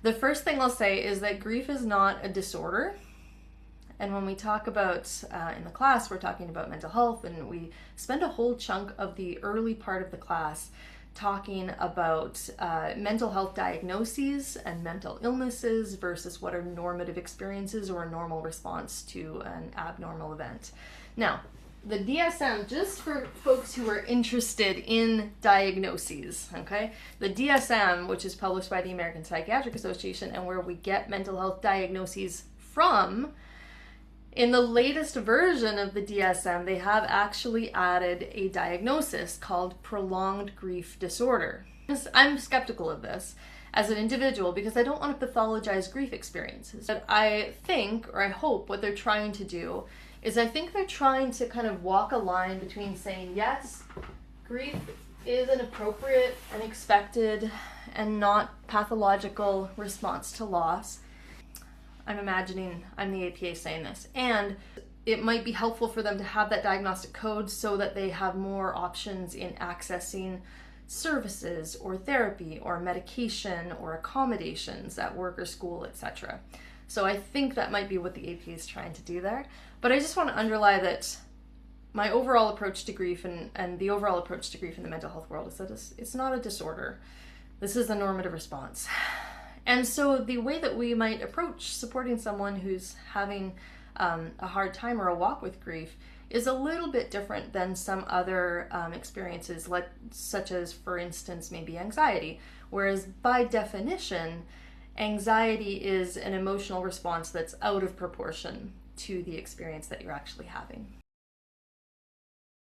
The first thing I'll say is that grief is not a disorder. And when we talk about in the class, we're talking about mental health, and we spend a whole chunk of the early part of the class talking about mental health diagnoses and mental illnesses versus what are normative experiences or a normal response to an abnormal event. Now, the DSM, just for folks who are interested in diagnoses, okay? The DSM, which is published by the American Psychiatric Association and where we get mental health diagnoses from, in the latest version of the DSM, they have actually added a diagnosis called prolonged grief disorder. I'm skeptical of this as an individual because I don't want to pathologize grief experiences. But I think, or I hope, what they're trying to do is I think they're trying to kind of walk a line between saying, yes, grief is an appropriate and expected and not pathological response to loss. I'm imagining I'm the APA saying this. And it might be helpful for them to have that diagnostic code so that they have more options in accessing services or therapy or medication or accommodations at work or school, etc. So I think that might be what the APA is trying to do there. But I just want to underline that my overall approach to grief and the overall approach to grief in the mental health world is that it's not a disorder. This is a normative response. And so the way that we might approach supporting someone who's having a hard time or a walk with grief is a little bit different than some other experiences, such as, for instance, maybe anxiety. Whereas by definition, anxiety is an emotional response that's out of proportion to the experience that you're actually having.